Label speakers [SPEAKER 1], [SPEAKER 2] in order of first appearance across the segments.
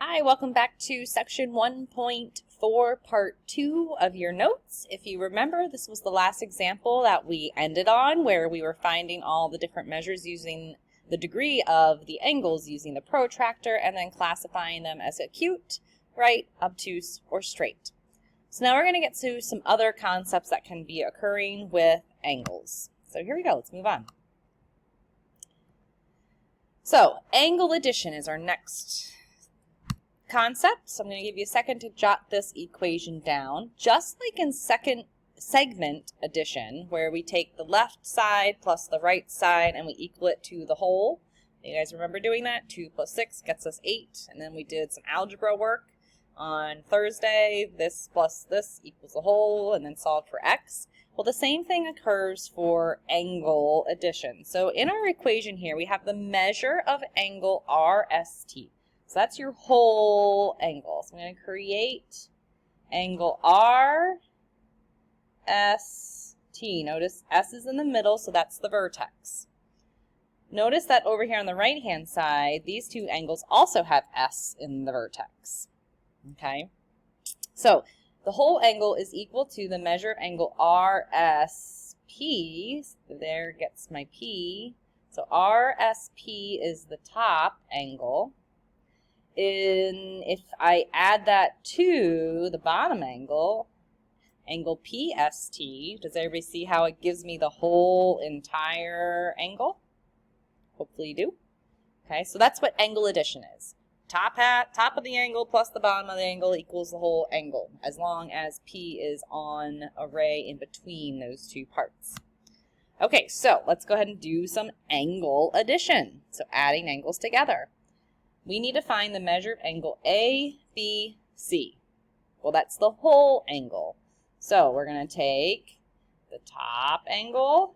[SPEAKER 1] Hi, welcome back to section 1.4, part 2 of your notes. If you remember, this was the last example that we ended on where we were finding all the different measures using the degree of the angles using the protractor and then classifying them as acute, right, obtuse, or straight. So now we're going to get to some other concepts that can be occurring with angles. So here we go, let's move on. So angle addition is our next concept. So I'm going to give you a second to jot this equation down. Just like in second segment addition, where we take the left side plus the right side and we equal it to the whole. You guys remember doing that? 2 plus 6 gets us 8. And then we did some algebra work on Thursday. This plus this equals the whole, and then solved for x. Well, the same thing occurs for angle addition. So in our equation here, we have the measure of angle RST. So that's your whole angle. So I'm going to create angle RST. Notice S is in the middle, so that's the vertex. Notice that over here on the right-hand side, these two angles also have S in the vertex. Okay? So the whole angle is equal to the measure of angle RSP. So there gets my P. So RSP is the top angle. If I add that to the bottom angle, angle PST, does everybody see how it gives me the whole entire angle? Hopefully you do. Okay, so that's what angle addition is. Top of the angle plus the bottom of the angle equals the whole angle, as long as P is on a ray in between those two parts. Okay, so let's go ahead and do some angle addition. So adding angles together. We need to find the measure of angle ABC. Well, that's the whole angle. So we're going to take the top angle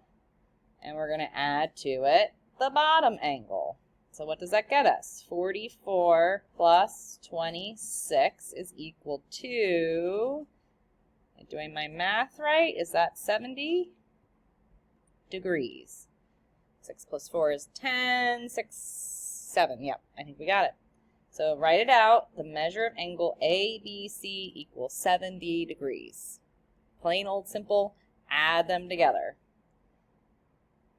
[SPEAKER 1] and we're going to add to it the bottom angle. So what does that get us? 44 plus 26 is equal to, am I doing my math right? Is that 70 degrees? 6 plus 4 is 10, 7. Yep, I think we got it. So write it out. The measure of angle ABC equals 70 degrees. Plain old simple, add them together.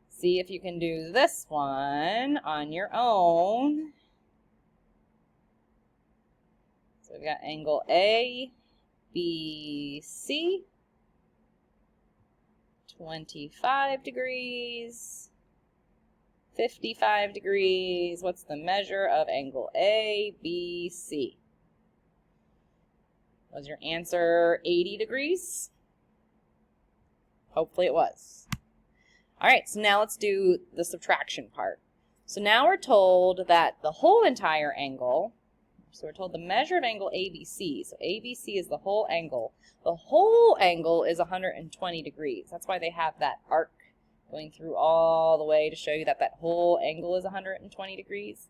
[SPEAKER 1] See if you can do this one on your own. So we've got angle ABC, 25 degrees. 55 degrees. What's the measure of angle ABC? Was your answer 80 degrees? Hopefully it was. All right, so now let's do the subtraction part. So now we're told that the whole entire angle, so we're told the measure of angle ABC. So ABC is the whole angle. The whole angle is 120 degrees. That's why they have that arc going through all the way to show you that that whole angle is 120 degrees.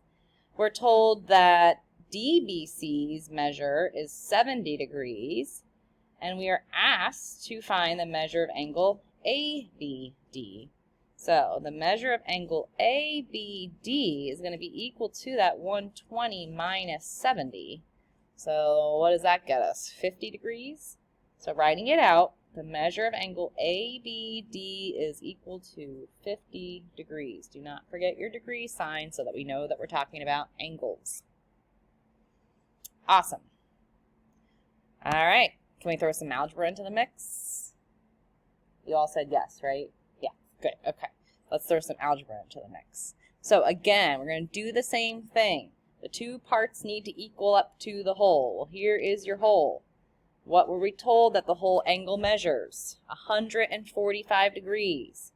[SPEAKER 1] We're told that DBC's measure is 70 degrees, and we are asked to find the measure of angle ABD. So the measure of angle ABD is going to be equal to that 120 minus 70. So what does that get us? 50 degrees? So writing it out, the measure of angle ABD is equal to 50 degrees. Do not forget your degree sign so that we know that we're talking about angles. Awesome. All right. Can we throw some algebra into the mix? You all said yes, right? Yeah, good. Okay. Let's throw some algebra into the mix. So again, we're going to do the same thing. The two parts need to equal up to the whole. Well, here is your whole. What were we told that the whole angle measures? 145 degrees.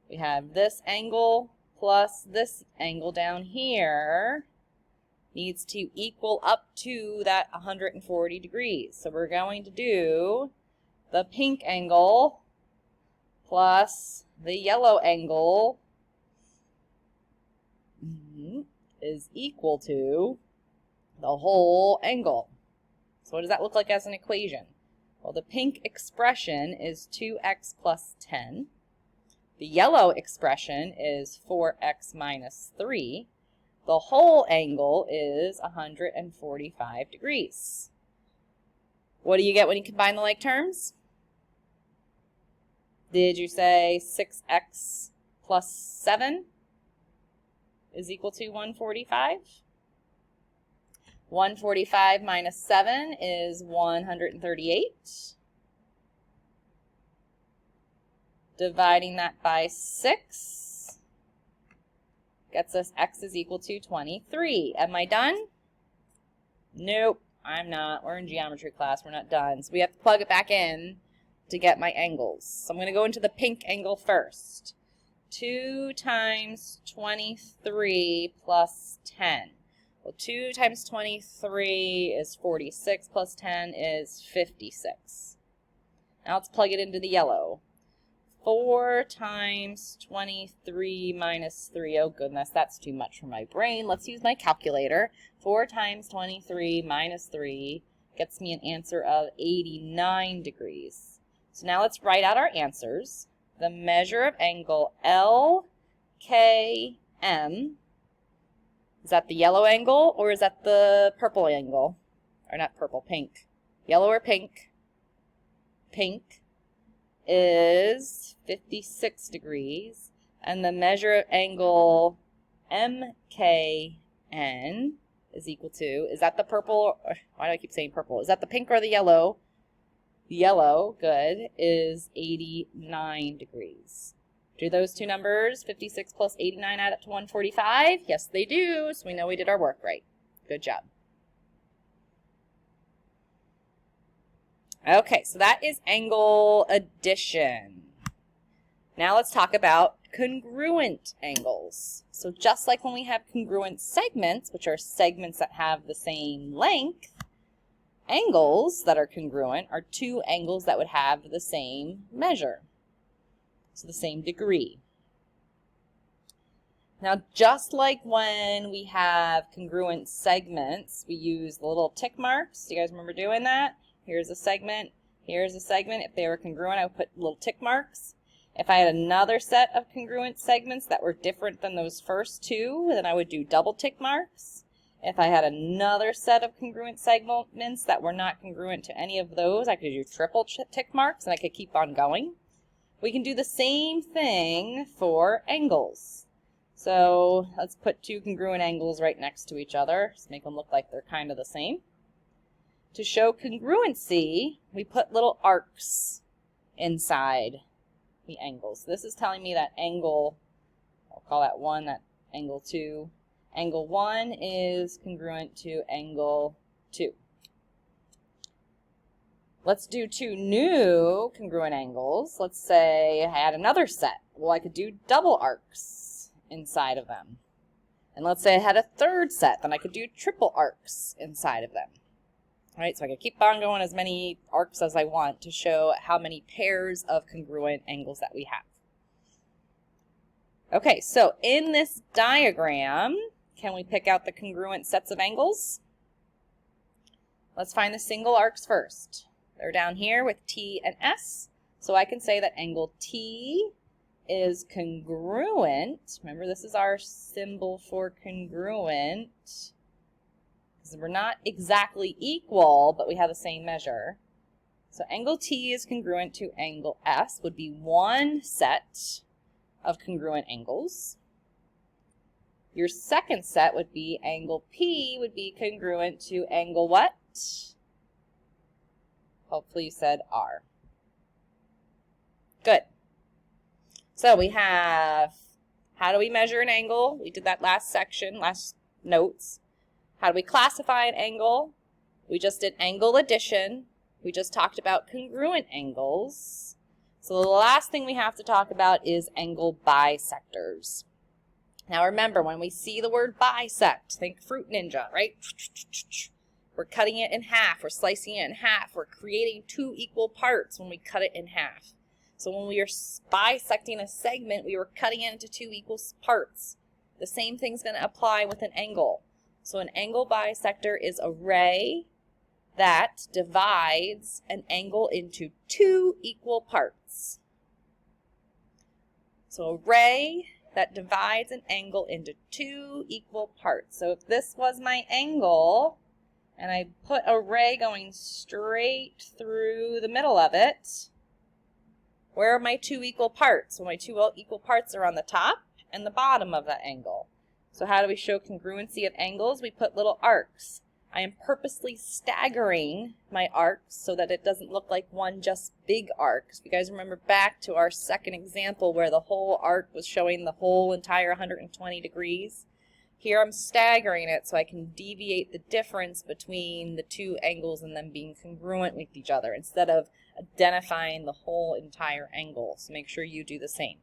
[SPEAKER 1] We have this angle plus this angle down here needs to equal up to that 140 degrees. So we're going to do the pink angle plus the yellow angle is equal to the whole angle. So what does that look like as an equation? Well, the pink expression is 2x plus 10. The yellow expression is 4x minus 3. the whole angle is 145 degrees. What do you get when you combine the like terms? Did you say 6x plus 7 is equal to 145? 145 minus 7 is 138. Dividing that by 6 gets us x is equal to 23. Am I done? Nope, I'm not. We're in geometry class. We're not done. So we have to plug it back in to get my angles. So I'm going to go into the pink angle first. 2 times 23 plus 10. Well, 2 times 23 is 46 plus 10 is 56. Now let's plug it into the yellow. 4 times 23 minus 3. Oh goodness, that's too much for my brain. Let's use my calculator. 4 times 23 minus 3 gets me an answer of 89 degrees. So now let's write out our answers. The measure of angle LKM, is that the yellow angle or is that the purple angle? Or not purple, pink. Yellow or pink? Pink is 56 degrees. And the measure of angle MKN is equal to, is that the purple? Why do I keep saying purple? Is that the pink or the yellow? The yellow, good, is 89 degrees. Do those two numbers, 56 plus 89, add up to 145? Yes, they do, so we know we did our work right. Good job. Okay, so that is angle addition. Now let's talk about congruent angles. So just like when we have congruent segments, which are segments that have the same length, angles that are congruent are two angles that would have the same measure, so the same degree. Now, just like when we have congruent segments, we use the little tick marks. Do you guys remember doing that? Here's a segment, here's a segment. If they were congruent, I would put little tick marks. If I had another set of congruent segments that were different than those first two, then I would do double tick marks. If I had another set of congruent segments that were not congruent to any of those, I could do triple tick marks and I could keep on going. We can do the same thing for angles. So let's put two congruent angles right next to each other. Just make them look like they're kind of the same. To show congruency, we put little arcs inside the angles. This is telling me that angle, I'll call that 1, that angle 2. Angle 1 is congruent to angle 2. Let's do two new congruent angles. Let's say I had another set. Well, I could do double arcs inside of them. And let's say I had a third set, then I could do triple arcs inside of them. All right, so I could keep on going as many arcs as I want to show how many pairs of congruent angles that we have. Okay, so in this diagram, can we pick out the congruent sets of angles? Let's find the single arcs first. They're down here with T and S. So I can say that angle T is congruent. Remember, this is our symbol for congruent. Because we're not exactly equal, but we have the same measure. So angle T is congruent to angle S, would be one set of congruent angles. Your second set would be angle P would be congruent to angle what? Hopefully you said R. Good. So we have, how do we measure an angle? We did that last section, last notes. How do we classify an angle? We just did angle addition. We just talked about congruent angles. So the last thing we have to talk about is angle bisectors. Now remember, when we see the word bisect, think Fruit Ninja, right? We're cutting it in half. We're slicing it in half. We're creating two equal parts when we cut it in half. So when we are bisecting a segment, we were cutting it into two equal parts. The same thing's going to apply with an angle. So an angle bisector is a ray that divides an angle into two equal parts. So a ray that divides an angle into two equal parts. So if this was my angle, and I put a ray going straight through the middle of it, where are my two equal parts? Well, my two equal parts are on the top and the bottom of that angle. So how do we show congruency of angles? We put little arcs. I am purposely staggering my arcs so that it doesn't look like one just big arc. If you guys remember back to our second example where the whole arc was showing the whole entire 120 degrees, here I'm staggering it so I can deviate the difference between the two angles and them being congruent with each other instead of identifying the whole entire angle. So make sure you do the same.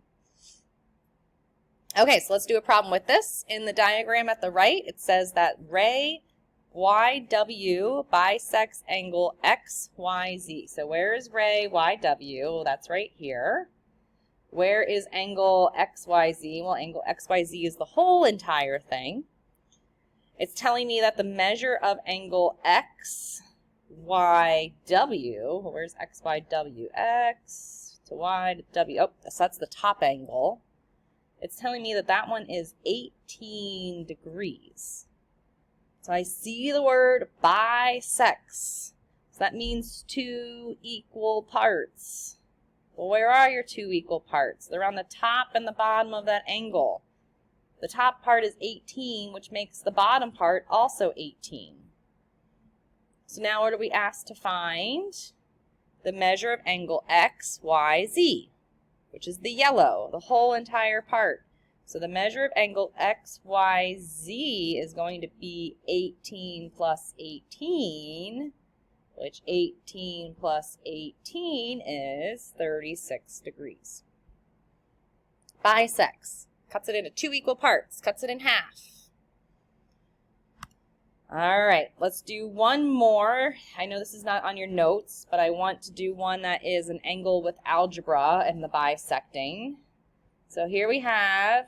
[SPEAKER 1] Okay, so let's do a problem with this. In the diagram at the right, it says that ray YW bisects angle XYZ. So where is ray YW? Well, that's right here. Where is angle XYZ? Well, angle XYZ is the whole entire thing. It's telling me that the measure of angle XYW, where's XYW? X to Y to W. Oh, so that's the top angle. It's telling me that that one is 18 degrees. So I see the word bisects. So that means two equal parts. Well, where are your two equal parts? They're on the top and the bottom of that angle. The top part is 18, which makes the bottom part also 18. So now what are we asked to find? The measure of angle XYZ, which is the yellow, the whole entire part. So the measure of angle XYZ is going to be 18 plus 18, which 18 plus 18 is 36 degrees. Bisects. Cuts it into two equal parts. Cuts it in half. All right, let's do one more. I know this is not on your notes, but I want to do one that is an angle with algebra and the bisecting. So here we have,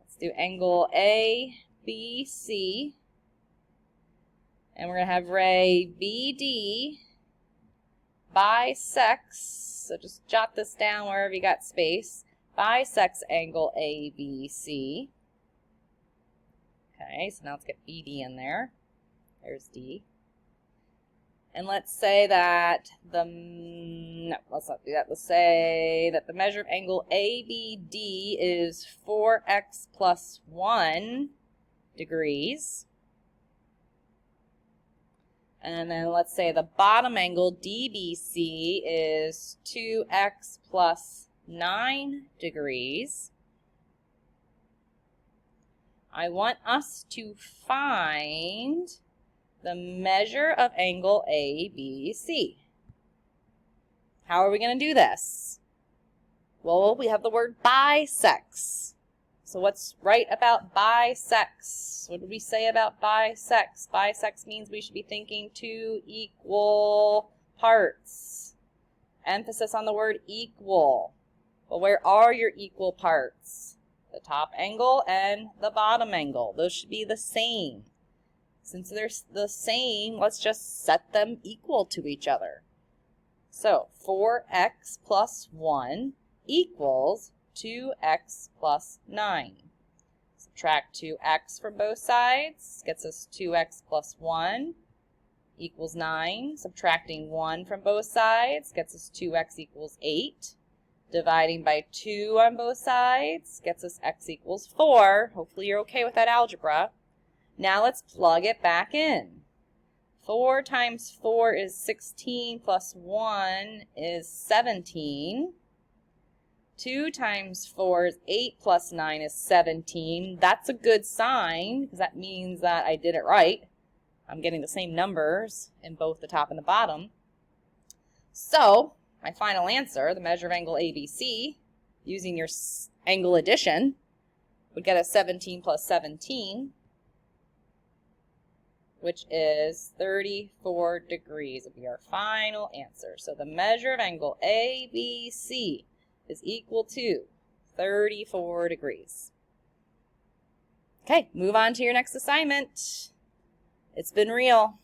[SPEAKER 1] let's do angle ABC, and we're going to have ray BD bisects, so just jot this down wherever you got space, bisects angle ABC. Okay, so now let's get BD in there. There's D. And let's say that no, let's not do that. Let's say that the measure of angle ABD is 4x plus 1 degrees. And then let's say the bottom angle DBC is 2x plus 9 degrees. I want us to find the measure of angle ABC. How are we going to do this? Well, we have the word bisects. So what's right about bisects? What did we say about bisects? Bisects means we should be thinking two equal parts. Emphasis on the word equal. Well, where are your equal parts? The top angle and the bottom angle. Those should be the same. Since they're the same, let's just set them equal to each other. So 4x plus 1 equals 2x plus 9. Subtract 2x from both sides gets us 2x plus 1 equals 9. Subtracting 1 from both sides gets us 2x equals 8. Dividing by 2 on both sides gets us x equals 4. Hopefully you're okay with that algebra. Now let's plug it back in. 4 times 4 is 16 plus 1 is 17. 2 times 4 is 8 plus 9 is 17. That's a good sign because that means that I did it right. I'm getting the same numbers in both the top and the bottom. So my final answer, the measure of angle ABC, using your angle addition, would get us 17 plus 17, which is 34 degrees, would be our final answer. So the measure of angle ABC is equal to 34 degrees. Okay, move on to your next assignment. It's been real.